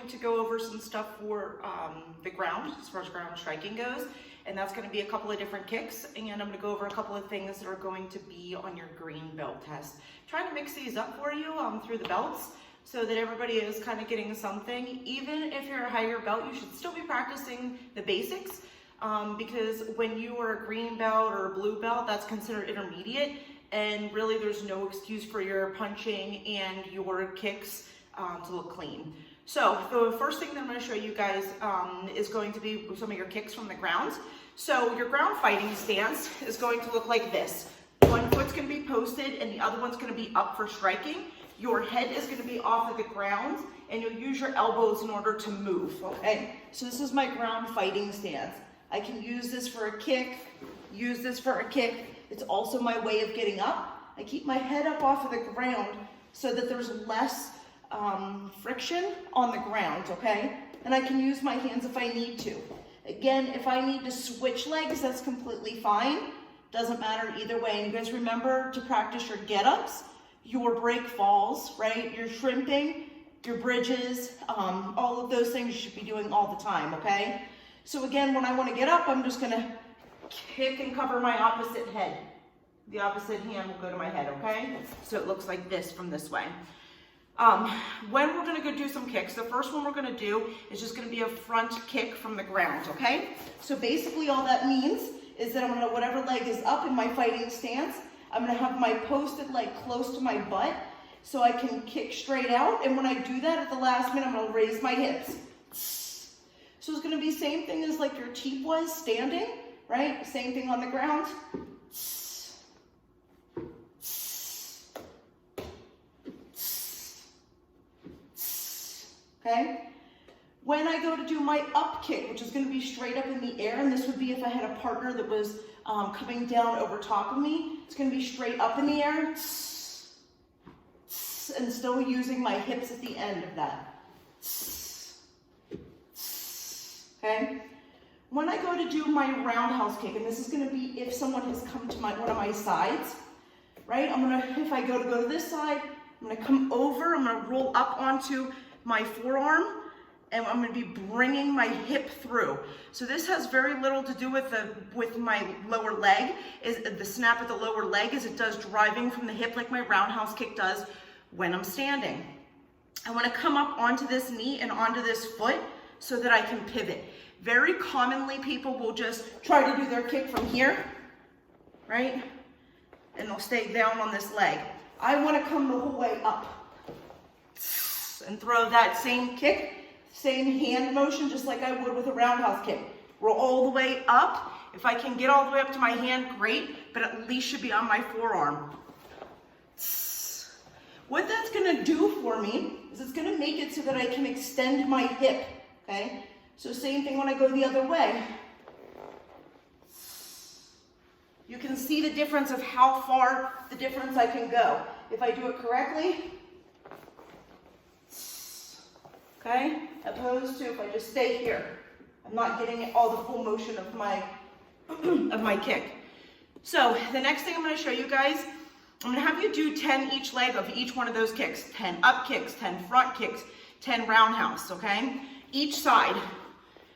going to go over some stuff for the ground, as far as ground striking goes. And that's going to be a couple of different kicks. And I'm going to go over a couple of things that are going to be on your green belt test. Trying to mix these up for you through the belts so that everybody is kind of getting something. Even if you're a higher belt, you should still be practicing the basics. Because when you are a green belt or a blue belt, that's considered intermediate. And really there's no excuse for your punching and your kicks to look clean. So the first thing that I'm going to show you guys is going to be some of your kicks from the ground. So your ground fighting stance is going to look like this. One foot's going to be posted and the other one's going to be up for striking. Your head is going to be off of the ground and you'll use your elbows in order to move, okay? So this is my ground fighting stance. I can use this for a kick, use this for a kick. It's also my way of getting up. I keep my head up off of the ground so that there's less friction on the ground, okay? And I can use my hands if I need to. Again, if I need to switch legs, that's completely fine. Doesn't matter either way. And you guys remember to practice your get-ups, your break falls, right? Your shrimping, your bridges, all of those things you should be doing all the time, okay? So again, when I want to get up, I'm just going to kick and cover my opposite head. The opposite hand will go to my head, okay? So it looks like this from this way. When we're going to go do some kicks, the first one we're going to do is just going to be a front kick from the ground, okay? So basically all that means is that I'm going to, whatever leg is up in my fighting stance, I'm going to have my posted leg close to my butt so I can kick straight out. And when I do that at the last minute, I'm going to raise my hips. So it's going to be same thing as like your cheap was standing, right? Same thing on the ground. Okay? When I go to do my up kick, which is going to be straight up in the air, and this would be if I had a partner that was coming down over top of me, it's going to be straight up in the air, and still using my hips at the end of that. Okay? When I go to do my roundhouse kick, and this is going to be if someone has come to one of my sides, right? If I go to this side, I'm going to come over, I'm going to roll up onto my forearm, and I'm going to be bringing my hip through. So this has very little to do with my lower leg. Is the snap at the lower leg as it does driving from the hip like my roundhouse kick does when I'm standing. I want to come up onto this knee and onto this foot so that I can pivot. Very commonly people will just try to do their kick from here, right? And they'll stay down on this leg. I want to come the whole way up and throw that same kick, same hand motion, just like I would with a roundhouse kick. Roll all the way up. If I can get all the way up to my hand, great, but at least should be on my forearm. What that's gonna do for me is it's gonna make it so that I can extend my hip, okay? So same thing when I go the other way. You can see the difference of how far the difference I can go. If I do it correctly, okay, opposed to if I just stay here. I'm not getting all the full motion of my kick. So the next thing I'm going to show you guys, I'm going to have you do 10 each leg of each one of those kicks. 10 up kicks, 10 front kicks, 10 roundhouse, okay? Each side.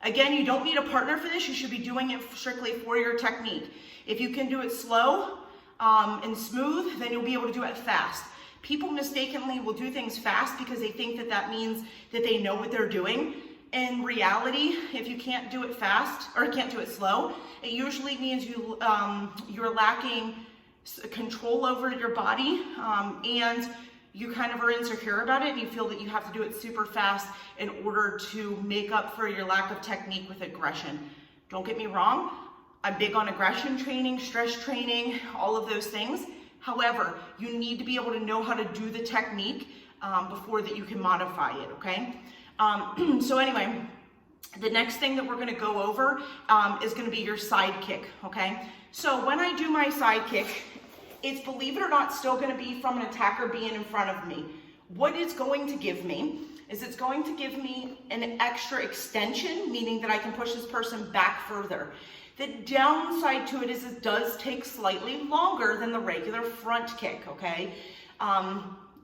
Again, you don't need a partner for this. You should be doing it strictly for your technique. If you can do it slow and smooth, then you'll be able to do it fast. People mistakenly will do things fast because they think that that means that they know what they're doing. In reality, if you can't do it fast or can't do it slow, it usually means you're lacking control over your body and you kind of are insecure about it and you feel that you have to do it super fast in order to make up for your lack of technique with aggression. Don't get me wrong, I'm big on aggression training, stress training, all of those things. However, you need to be able to know how to do the technique before that you can modify it, okay? So anyway, the next thing that we're gonna go over is gonna be your side kick, okay? So when I do my side kick, it's, believe it or not, still gonna be from an attacker being in front of me. What it's going to give me is it's going to give me an extra extension, meaning that I can push this person back further. The downside to it is it does take slightly longer than the regular front kick, okay?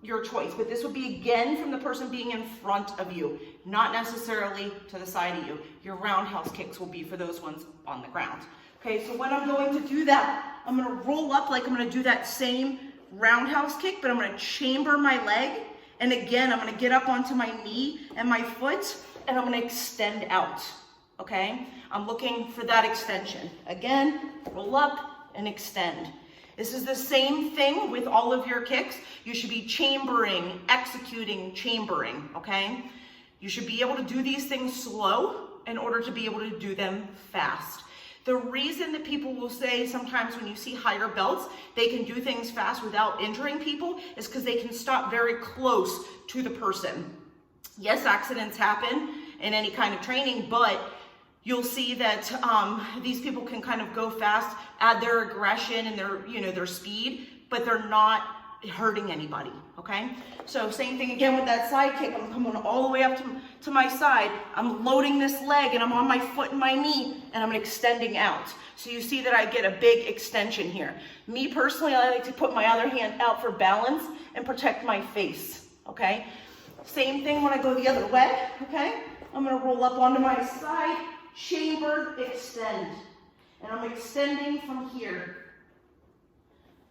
your choice, but this would be again from the person being in front of you, not necessarily to the side of you. Your roundhouse kicks will be for those ones on the ground. Okay, so when I'm going to do that, I'm gonna roll up like I'm gonna do that same roundhouse kick, but I'm gonna chamber my leg. And again, I'm gonna get up onto my knee and my foot, and I'm gonna extend out, okay? I'm looking for that extension. Again, roll up and extend. This is the same thing with all of your kicks. You should be chambering, executing, chambering, okay? You should be able to do these things slow in order to be able to do them fast. The reason that people will say sometimes when you see higher belts, they can do things fast without injuring people is because they can stop very close to the person. Yes, accidents happen in any kind of training, but you'll see that these people can kind of go fast, add their aggression and their speed, but they're not hurting anybody, okay? So same thing again with that side kick. I'm coming all the way up to my side. I'm loading this leg and I'm on my foot and my knee and I'm extending out. So you see that I get a big extension here. Me personally, I like to put my other hand out for balance and protect my face, okay? Same thing when I go the other way, okay? I'm gonna roll up onto my side, chamber, extend. And I'm extending from here.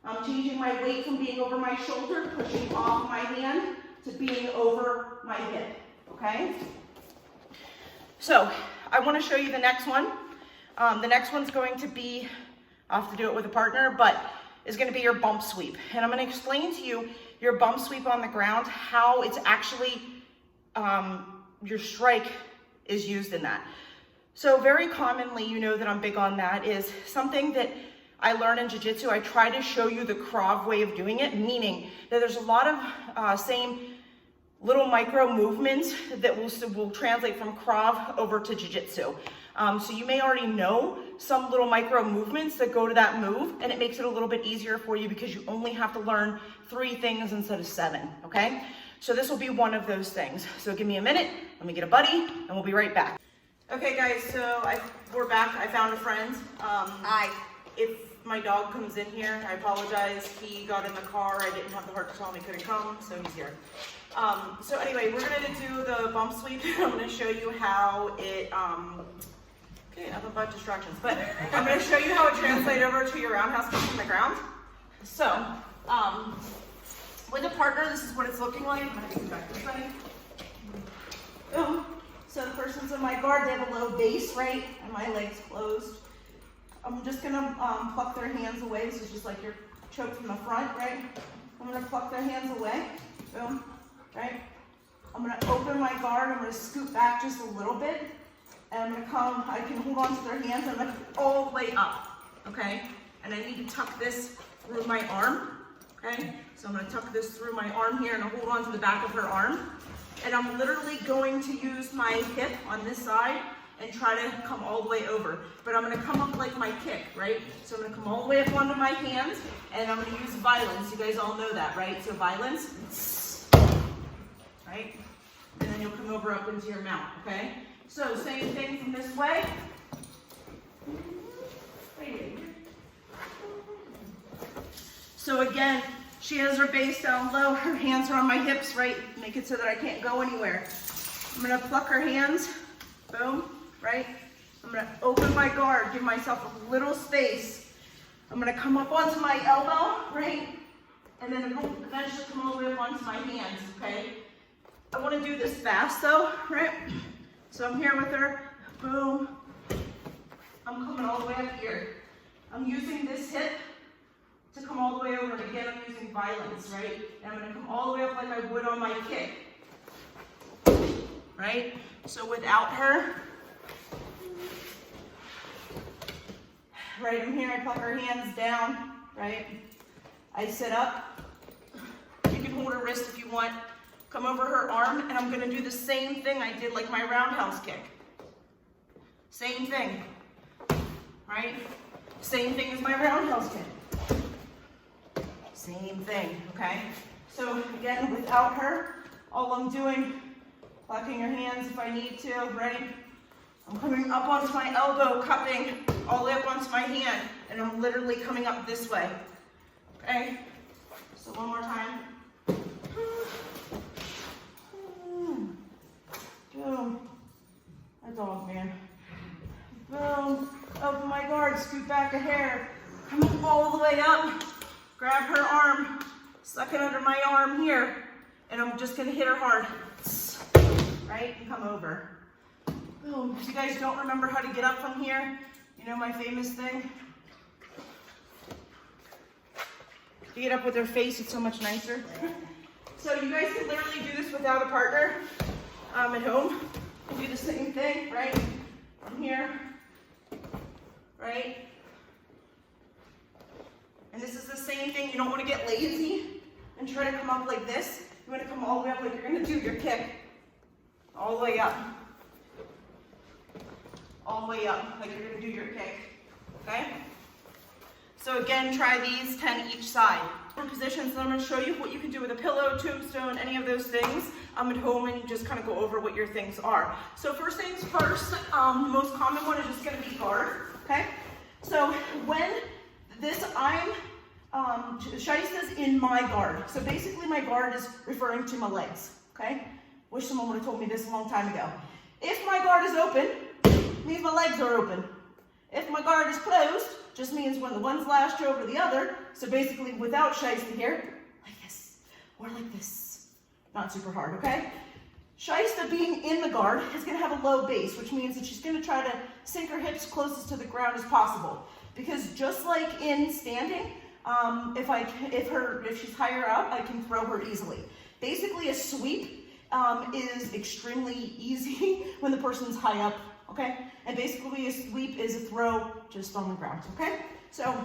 I'm changing my weight from being over my shoulder, pushing off my hand, to being over my hip, okay? So, I wanna show you the next one. The next one's going to be, I'll have to do it with a partner, but is gonna be your bump sweep. And I'm gonna explain to you your bump sweep on the ground, how it's actually, your strike is used in that. So very commonly, you know that I'm big on that, is something that I learned in jiu-jitsu. I try to show you the Krav way of doing it, meaning that there's a lot of same little micro movements that will translate from Krav over to jiu-jitsu. So you may already know some little micro movements that go to that move, and it makes it a little bit easier for you because you only have to learn 3 things instead of 7, okay? So this will be one of those things. So give me a minute, let me get a buddy, and we'll be right back. Okay guys, so we're back. I found a friend. Hi. If my dog comes in here, I apologize. He got in the car. I didn't have the heart to tell him he couldn't come, so he's here. So anyway, we're gonna do the bump sweep. I'm gonna show you how it, okay, nothing but distractions, but I'm gonna show you how it translates over to your roundhouse kick from the ground. So, with a partner, this is what it's looking like. I'm gonna take it back this way. Boom. So the person's in my guard, they have a low base, right? And my leg's closed. I'm just gonna pluck their hands away. This is just like you're choked from the front, right? I'm gonna pluck their hands away, boom, right? I'm gonna open my guard, I'm gonna scoot back just a little bit, and I'm gonna come, I can hold on to their hands, I'm gonna go all the way up, okay? And I need to tuck this through my arm, okay? So I'm gonna tuck this through my arm here and I'll hold on to the back of her arm. And I'm literally going to use my hip on this side and try to come all the way over. But I'm gonna come up like my kick, right? So I'm gonna come all the way up onto my hands and I'm gonna use violence. You guys all know that, right? So violence, right? And then you'll come over up into your mount, okay? So same thing from this way. So again, she has her base down low, her hands are on my hips, right? Make it so that I can't go anywhere. I'm gonna pluck her hands, boom, right? I'm gonna open my guard, give myself a little space. I'm gonna come up onto my elbow, right? And then eventually come all the way up onto my hands, okay? I wanna do this fast though, right? So I'm here with her, boom. I'm coming all the way up here. I'm using this hip to come all the way over, and again, I'm using violence, right? And I'm gonna come all the way up like I would on my kick, right? So without her, right, I'm here, I pluck her hands down, right? I sit up, you can hold her wrist if you want, come over her arm, and I'm gonna do the same thing I did like my roundhouse kick. Same thing, right? Same thing as my roundhouse kick. Same thing, okay? So again, without her, all I'm doing, plucking her hands if I need to, right? I'm coming up onto my elbow, cupping all the way up onto my hand, and I'm literally coming up this way, okay? So one more time. Boom. A dog, man. Boom. Open my guard, scoot back a hair. Come all the way up. Grab her arm. Suck it under my arm here. And I'm just gonna hit her hard. Right? And come over. Boom. If you guys don't remember how to get up from here, you know my famous thing? You get up with her face, it's so much nicer. So you guys can literally do this without a partner at home. You do the same thing, right? From here, right? And this is the same thing. You don't want to get lazy and try to come up like this. You want to come all the way up like you're going to do your kick. All the way up. All the way up like you're going to do your kick. Okay? So again, try these 10 each side. Different positions, and I'm going to show you what you can do with a pillow, tombstone, any of those things at home, and just kind of go over what your things are. So first things first, the most common one is just going to be guard. Okay? So when this, I'm Shaista's in my guard. So basically my guard is referring to my legs. Okay? Wish someone would have told me this a long time ago. If my guard is open, means my legs are open. If my guard is closed, just means when the one's lashed over the other. So basically without Shaista here, like this, or like this. Not super hard, okay? Shaista being in the guard is gonna have a low base, which means that she's gonna try to sink her hips closest to the ground as possible. Because just like in standing, if she's higher up, I can throw her easily. Basically a sweep is extremely easy when the person's high up, okay? And basically a sweep is a throw just on the ground, okay? So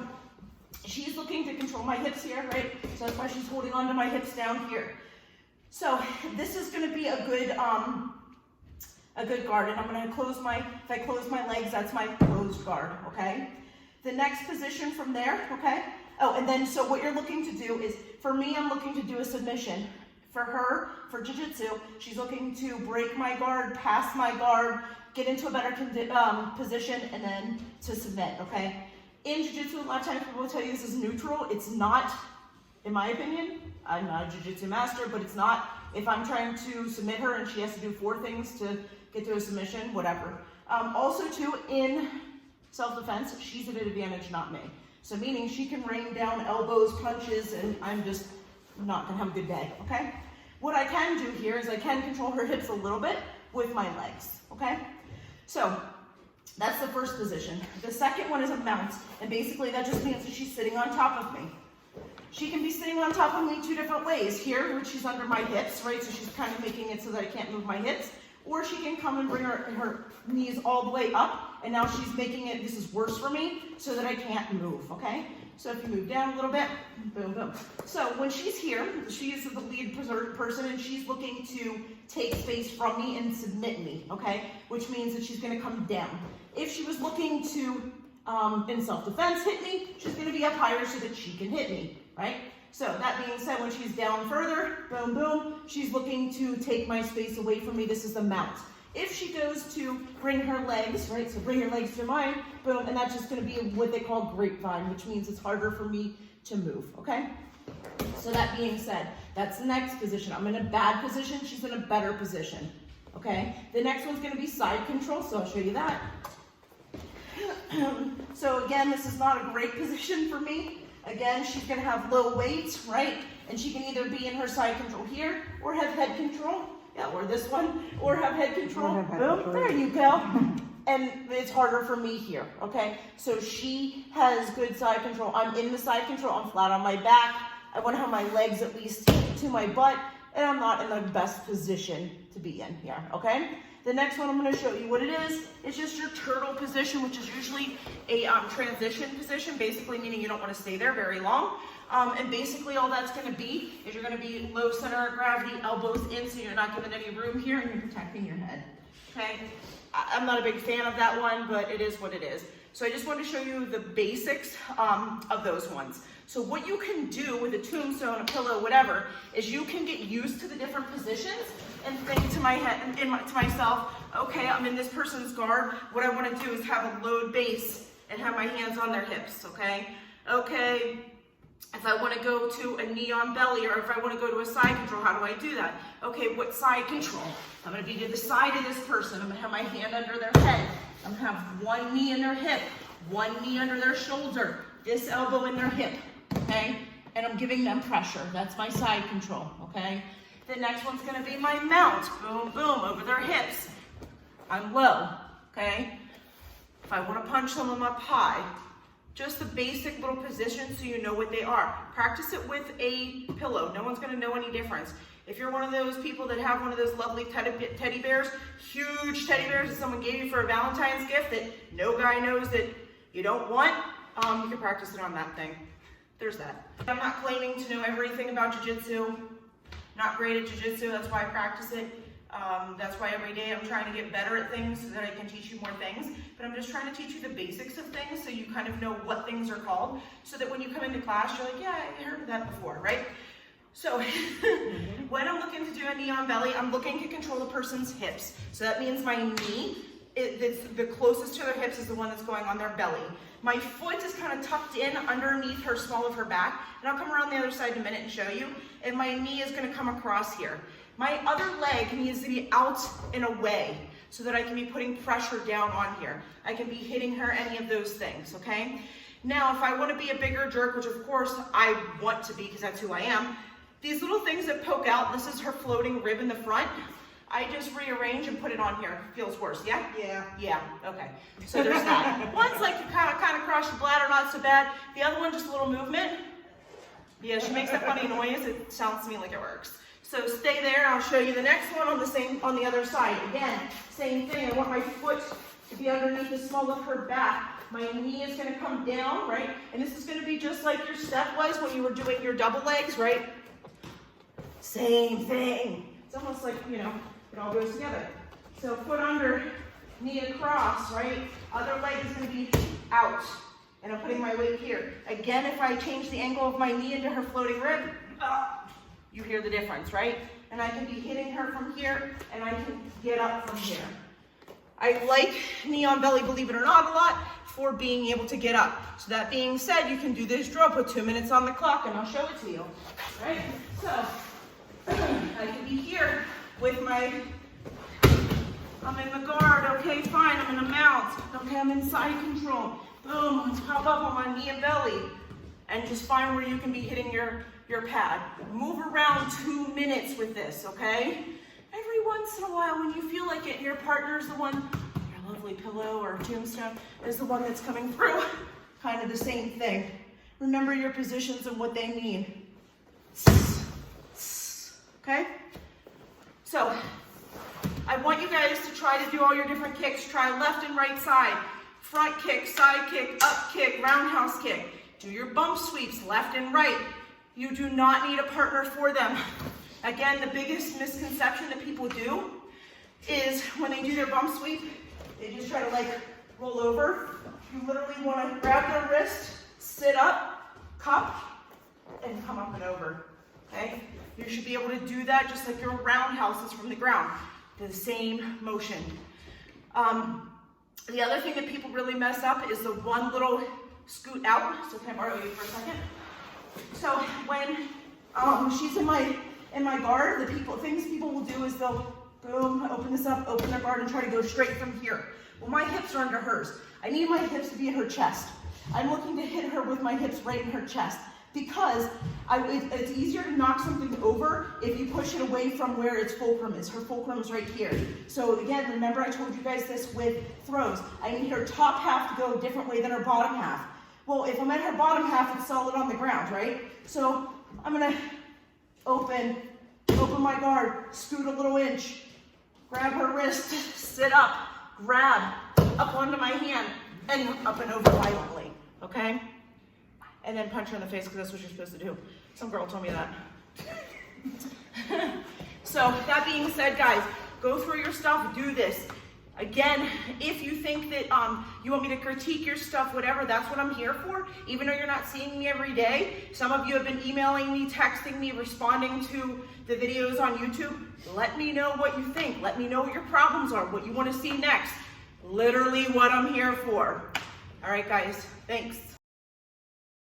she's looking to control my hips here, right? So that's why she's holding onto my hips down here. So this is gonna be a good guard, and I'm gonna close if I close my legs, that's my closed guard, okay? The next position from there, okay? Oh, and then so what you're looking to do is, for me, I'm looking to do a submission. For her, for jiu-jitsu, she's looking to break my guard, pass my guard, get into a better position, and then to submit, okay? In jiu-jitsu, a lot of times people will tell you this is neutral. It's not, in my opinion. I'm not a jiu-jitsu master, but it's not. If I'm trying to submit her and she has to do 4 things to get to a submission, whatever. Also too, in self-defense, she's at an advantage, not me. So meaning she can rain down elbows, punches, and I'm just not gonna have a good day, okay? What I can do here is I can control her hips a little bit with my legs, okay? So that's the first position. The second one is a mount, and basically that just means that she's sitting on top of me. She can be sitting on top of me 2 different ways. Here, which she's under my hips, right? So she's kind of making it so that I can't move my hips. Or she can come and bring her knees all the way up, and now she's making it, this is worse for me, so that I can't move, okay? So if you move down a little bit, boom, boom. So when she's here, she is the lead person, and she's looking to take space from me and submit me, okay? Which means that she's gonna come down. If she was looking to, in self-defense, hit me, she's gonna be up higher so that she can hit me, right? So that being said, when she's down further, boom, boom, she's looking to take my space away from me. This is the mount. If she goes to bring her legs, right, so bring her legs to mine, boom, and that's just gonna be what they call grapevine, which means it's harder for me to move, okay? So that being said, that's the next position. I'm in a bad position, she's in a better position, okay? The next one's gonna be side control, so I'll show you that. So again, this is not a great position for me. Again, she's gonna have low weight, right? And she can either be in her side control here, or have head control. Yeah, or this one, or have head control. Boom, there you go. And it's harder for me here, okay? So she has good side control. I'm in the side control, I'm flat on my back. I wanna have my legs at least to my butt, and I'm not in the best position to be in here, okay? The next one I'm gonna show you what it is. It's just your turtle position, which is usually a transition position, basically meaning you don't wanna stay there very long. And basically all that's gonna be is you're gonna be low center of gravity, elbows in, so you're not giving any room here, and you're protecting your head, okay? I'm not a big fan of that one, but it is what it is. So I just wanted to show you the basics of those ones. So what you can do with a tombstone, a pillow, whatever, is you can get used to the different positions and think to myself, okay, I'm in this person's guard. What I want to do is have a load base and have my hands on their hips, okay? Okay, If I want to go to a knee on belly, or if I want to go to a side control, how do I do that? Okay, what side control? I'm going to be to the side of this person. I'm going to have my hand under their head. I'm going to have one knee in their hip, one knee under their shoulder, this elbow in their hip, okay? And I'm giving them pressure. That's my side control, okay? The next one's going to be my mount. Boom, boom, over their hips. I'm low, okay? If I want to punch them, I'm up high. Just the basic little positions so you know what they are. Practice it with a pillow. No one's gonna know any difference. If you're one of those people that have one of those lovely teddy bears, huge teddy bears that someone gave you for a Valentine's gift that no guy knows that you don't want, you can practice it on that thing. There's that. I'm not claiming to know everything about jiu-jitsu. Not great at jiu-jitsu, that's why I practice it. That's why every day I'm trying to get better at things so that I can teach you more things. But I'm just trying to teach you the basics of things so you kind of know what things are called, so that when you come into class, you're like, yeah, I heard of that before, right? So when I'm looking to do a knee on belly, I'm looking to control the person's hips. So that means my knee, the closest to their hips is the one that's going on their belly. My foot is kind of tucked in underneath her small of her back, and I'll come around the other side in a minute and show you, and my knee is going to come across here. My other leg needs to be out and away so that I can be putting pressure down on here. I can be hitting her, any of those things, okay? Now, if I want to be a bigger jerk, which of course I want to be because that's who I am, these little things that poke out, this is her floating rib in the front, I just rearrange and put it on here. Feels worse, yeah? Yeah. Yeah, okay. So there's that. One's like you kind of cross your bladder, not so bad. The other one, just a little movement. Yeah, she makes that funny noise. It sounds to me like it works. So stay there, I'll show you the next one on the other side. Again, same thing. I want my foot to be underneath the small of her back. My knee is going to come down, right? And this is going to be just like your step was when you were doing your double legs, right? Same thing. It's almost like, you know, it all goes together. So foot under, knee across, right? Other leg is going to be out. And I'm putting my weight here. Again, if I change the angle of my knee into her floating rib, you hear the difference, right? And I can be hitting her from here, and I can get up from here. I like knee on belly, believe it or not, a lot for being able to get up. So that being said, you can do this drill, put 2 minutes on the clock, and I'll show it to you, right? So I can be here with my, I'm in the guard, okay, fine, I'm in a mount, okay, I'm in side control. Boom, let's pop up on my knee and belly, and just find where you can be hitting your pad. Move around 2 minutes with this, okay? Every once in a while, when you feel like it, your partner's the one, your lovely pillow or tombstone is the one that's coming through. Kind of the same thing. Remember your positions and what they mean. Okay? So, I want you guys to try to do all your different kicks. Try left and right side. Front kick, side kick, up kick, roundhouse kick. Do your bump sweeps, left and right. You do not need a partner for them. Again, the biggest misconception that people do is when they do their bump sweep, they just try to like roll over. You literally want to grab their wrist, sit up, cup, and come up and over, okay? You should be able to do that just like your roundhouses from the ground. The same motion. The other thing that people really mess up is the one little scoot out. So can I borrow you for a second? So when she's in my guard, things people will do is they'll boom, open this up, open their guard, and try to go straight from here. Well, my hips are under hers. I need my hips to be in her chest. I'm looking to hit her with my hips right in her chest because it's easier to knock something over if you push it away from where its fulcrum is. Her fulcrum is right here. So again, remember I told you guys this with throws. I need her top half to go a different way than her bottom half. Well, if I'm at her bottom half, it's solid on the ground, right? So I'm gonna open my guard, scoot a little inch, grab her wrist, sit up, grab, up onto my hand, and up and over violently, okay? And then punch her in the face because that's what you're supposed to do. Some girl told me that. So that being said, guys, go through your stuff, do this. Again, if you think that you want me to critique your stuff, whatever, that's what I'm here for. Even though you're not seeing me every day, some of you have been emailing me, texting me, responding to the videos on YouTube. Let me know what you think. Let me know what your problems are, what you want to see next. Literally what I'm here for. All right, guys, thanks.